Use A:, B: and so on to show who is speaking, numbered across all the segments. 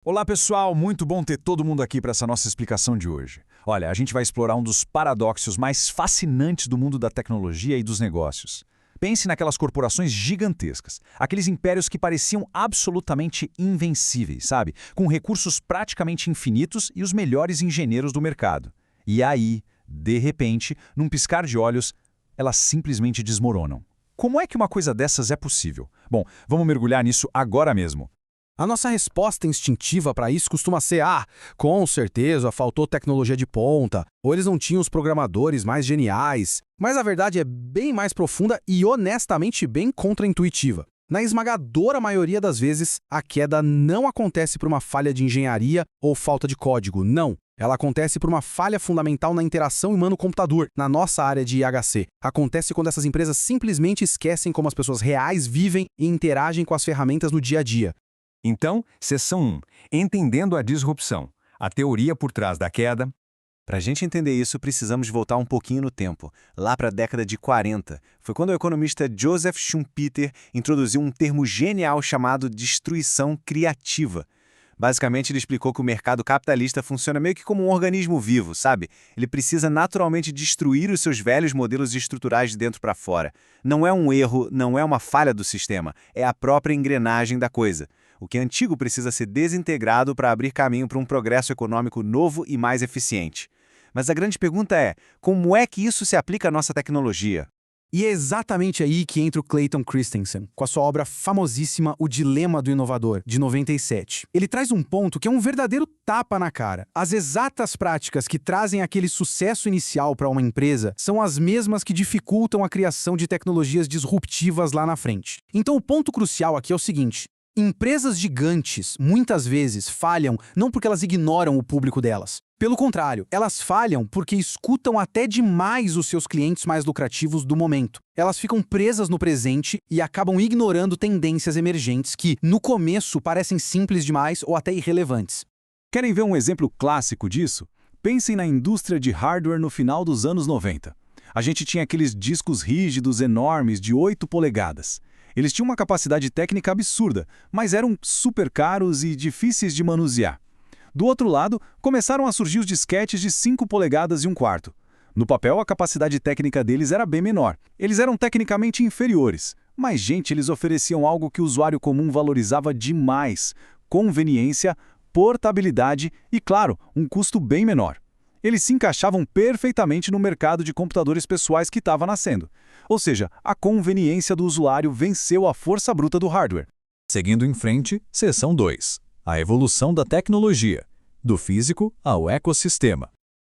A: Olá pessoal, muito bom ter todo mundo aqui para essa nossa explicação de hoje. Olha, a gente vai explorar um dos paradoxos mais fascinantes do mundo da tecnologia e dos negócios. Pense naquelas corporações gigantescas, aqueles impérios que pareciam absolutamente invencíveis, sabe? Com recursos praticamente infinitos e os melhores engenheiros do mercado. E aí, de repente, num piscar de olhos, elas simplesmente desmoronam. Como é que uma coisa dessas é possível? Bom, vamos mergulhar nisso agora mesmo.
B: A nossa resposta instintiva para isso costuma ser: com certeza faltou tecnologia de ponta, ou eles não tinham os programadores mais geniais. Mas a verdade é bem mais profunda e honestamente bem contraintuitiva. Na esmagadora maioria das vezes, a queda não acontece por uma falha de engenharia ou falta de código, não. Ela acontece por uma falha fundamental na interação humano-computador, na nossa área de IHC. Acontece quando essas empresas simplesmente esquecem como as pessoas reais vivem e interagem com as ferramentas no dia a dia.
C: Então, seção 1. Entendendo a disrupção. A teoria por trás da queda.
D: Para a gente entender isso, precisamos voltar um pouquinho no tempo, lá para a década de 40. Foi quando o economista Joseph Schumpeter introduziu um termo genial chamado destruição criativa. Basicamente, ele explicou que o mercado capitalista funciona meio que como um organismo vivo, sabe? Ele precisa naturalmente destruir os seus velhos modelos estruturais de dentro para fora. Não é um erro, não é uma falha do sistema, é a própria engrenagem da coisa. O que é antigo precisa ser desintegrado para abrir caminho para um progresso econômico novo e mais eficiente. Mas a grande pergunta é, como é que isso se aplica à nossa tecnologia?
B: E é exatamente aí que entra o Clayton Christensen, com a sua obra famosíssima O Dilema do Inovador, de 97. Ele traz um ponto que é um verdadeiro tapa na cara. As exatas práticas que trazem aquele sucesso inicial para uma empresa são as mesmas que dificultam a criação de tecnologias disruptivas lá na frente. Então o ponto crucial aqui é o seguinte: empresas gigantes, muitas vezes, falham não porque elas ignoram o público delas. Pelo contrário, elas falham porque escutam até demais os seus clientes mais lucrativos do momento. Elas ficam presas no presente e acabam ignorando tendências emergentes que, no começo, parecem simples demais ou até irrelevantes.
A: Querem ver um exemplo clássico disso? Pensem na indústria de hardware no final dos anos 90. A gente tinha aqueles discos rígidos enormes de 8 polegadas. Eles tinham uma capacidade técnica absurda, mas eram super caros e difíceis de manusear. Do outro lado, começaram a surgir os disquetes de 5 polegadas e 1/4. No papel, a capacidade técnica deles era bem menor. Eles eram tecnicamente inferiores. Mas, gente, eles ofereciam algo que o usuário comum valorizava demais: conveniência, portabilidade e, claro, um custo bem menor. Eles se encaixavam perfeitamente no mercado de computadores pessoais que estava nascendo. Ou seja, a conveniência do usuário venceu a força bruta do hardware.
E: Seguindo em frente, seção 2. A evolução da tecnologia, do físico ao ecossistema.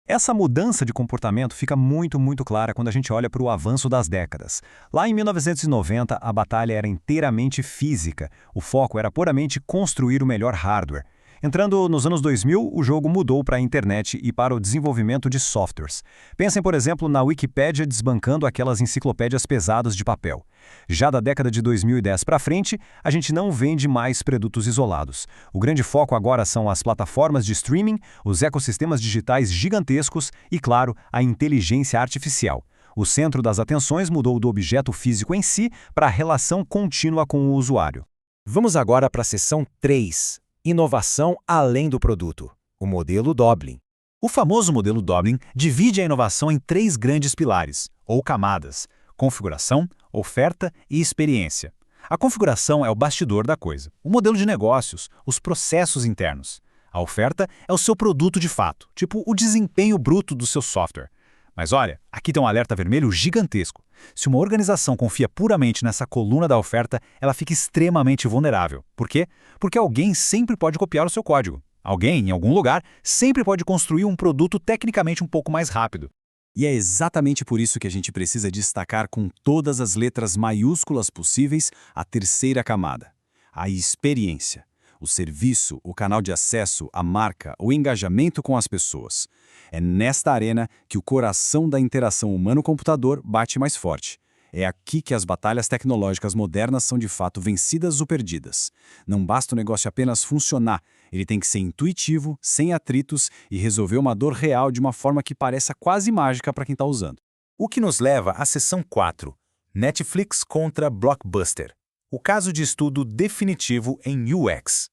C: Essa mudança de comportamento fica muito clara quando a gente olha para o avanço das décadas. Lá em 1990, a batalha era inteiramente física. O foco era puramente construir o melhor hardware. Entrando nos anos 2000, o jogo mudou para a internet e para o desenvolvimento de softwares. Pensem, por exemplo, na Wikipédia desbancando aquelas enciclopédias pesadas de papel. Já da década de 2010 para frente, a gente não vende mais produtos isolados. O grande foco agora são as plataformas de streaming, os ecossistemas digitais gigantescos e, claro, a inteligência artificial. O centro das atenções mudou do objeto físico em si para a relação contínua com o usuário.
D: Vamos agora para a seção 3. Inovação além do produto. O modelo Doblin. O famoso modelo Doblin divide a inovação em 3 grandes pilares, ou camadas: configuração, oferta e experiência. A configuração é o bastidor da coisa, o modelo de negócios, os processos internos. A oferta é o seu produto de fato, tipo o desempenho bruto do seu software. Mas olha, aqui tem um alerta vermelho gigantesco. Se uma organização confia puramente nessa coluna da oferta, ela fica extremamente vulnerável. Por quê? Porque alguém sempre pode copiar o seu código. Alguém, em algum lugar, sempre pode construir um produto tecnicamente um pouco mais rápido.
A: E é exatamente por isso que a gente precisa destacar com todas as letras maiúsculas possíveis a terceira camada: a experiência. O serviço, o canal de acesso, a marca, o engajamento com as pessoas. É nesta arena que o coração da interação humano-computador bate mais forte. É aqui que as batalhas tecnológicas modernas são de fato vencidas ou perdidas. Não basta o negócio apenas funcionar, ele tem que ser intuitivo, sem atritos e resolver uma dor real de uma forma que pareça quase mágica para quem está usando.
D: O que nos leva à seção 4. Netflix contra Blockbuster. O caso de estudo definitivo em UX.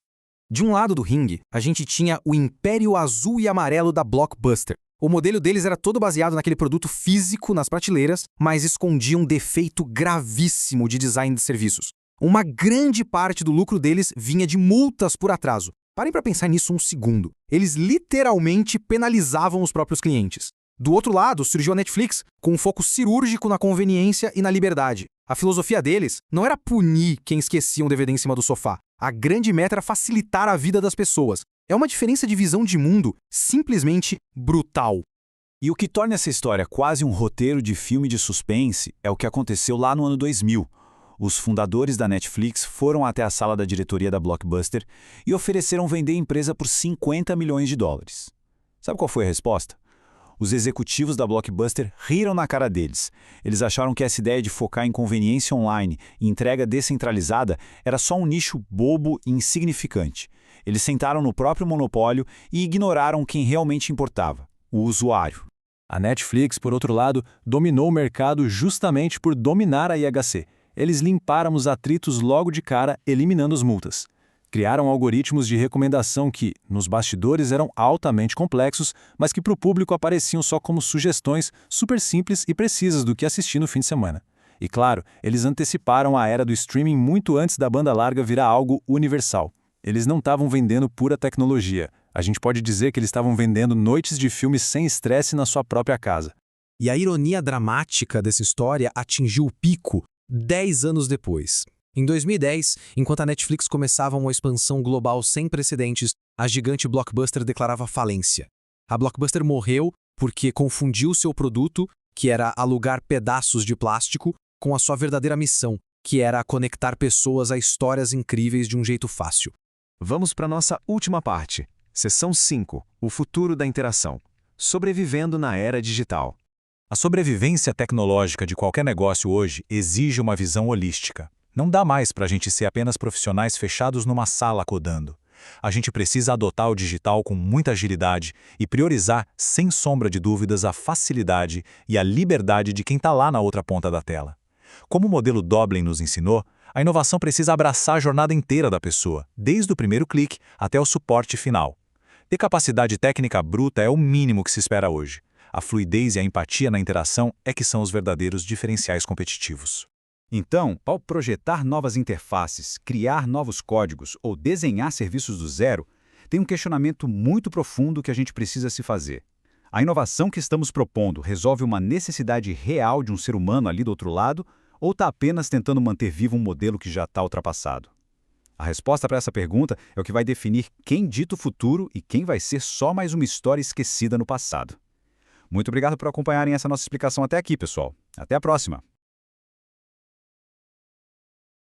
B: De um lado do ringue, a gente tinha o Império Azul e Amarelo da Blockbuster. O modelo deles era todo baseado naquele produto físico nas prateleiras, mas escondia um defeito gravíssimo de design de serviços. Uma grande parte do lucro deles vinha de multas por atraso. Parem para pensar nisso um segundo. Eles literalmente penalizavam os próprios clientes. Do outro lado, surgiu a Netflix, com um foco cirúrgico na conveniência e na liberdade. A filosofia deles não era punir quem esquecia um DVD em cima do sofá. A grande meta era facilitar a vida das pessoas. É uma diferença de visão de mundo simplesmente brutal.
A: E o que torna essa história quase um roteiro de filme de suspense é o que aconteceu lá no ano 2000. Os fundadores da Netflix foram até a sala da diretoria da Blockbuster e ofereceram vender a empresa por 50 milhões de dólares. Sabe qual foi a resposta? Os executivos da Blockbuster riram na cara deles. Eles acharam que essa ideia de focar em conveniência online e entrega descentralizada era só um nicho bobo e insignificante. Eles sentaram no próprio monopólio e ignoraram quem realmente importava: o usuário.
E: A Netflix, por outro lado, dominou o mercado justamente por dominar a IHC. Eles limparam os atritos logo de cara, eliminando as multas. Criaram algoritmos de recomendação que, nos bastidores, eram altamente complexos, mas que para o público apareciam só como sugestões super simples e precisas do que assistir no fim de semana. E claro, eles anteciparam a era do streaming muito antes da banda larga virar algo universal. Eles não estavam vendendo pura tecnologia. A gente pode dizer que eles estavam vendendo noites de filmes sem estresse na sua própria casa.
F: E a ironia dramática dessa história atingiu o pico 10 anos depois. Em 2010, enquanto a Netflix começava uma expansão global sem precedentes, a gigante Blockbuster declarava falência. A Blockbuster morreu porque confundiu seu produto, que era alugar pedaços de plástico, com a sua verdadeira missão, que era conectar pessoas a histórias incríveis de um jeito fácil.
C: Vamos para nossa última parte. Seção 5. O futuro da interação. Sobrevivendo na era digital.
A: A sobrevivência tecnológica de qualquer negócio hoje exige uma visão holística. Não dá mais para a gente ser apenas profissionais fechados numa sala codando. A gente precisa adotar o digital com muita agilidade e priorizar, sem sombra de dúvidas, a facilidade e a liberdade de quem está lá na outra ponta da tela. Como o modelo Doblin nos ensinou, a inovação precisa abraçar a jornada inteira da pessoa, desde o primeiro clique até o suporte final. Ter capacidade técnica bruta é o mínimo que se espera hoje. A fluidez e a empatia na interação é que são os verdadeiros diferenciais competitivos. Então, ao projetar novas interfaces, criar novos códigos ou desenhar serviços do zero, tem um questionamento muito profundo que a gente precisa se fazer. A inovação que estamos propondo resolve uma necessidade real de um ser humano ali do outro lado ou está apenas tentando manter vivo um modelo que já está ultrapassado? A resposta para essa pergunta é o que vai definir quem dita o futuro e quem vai ser só mais uma história esquecida no passado. Muito obrigado por acompanharem essa nossa explicação até aqui, pessoal. Até a próxima!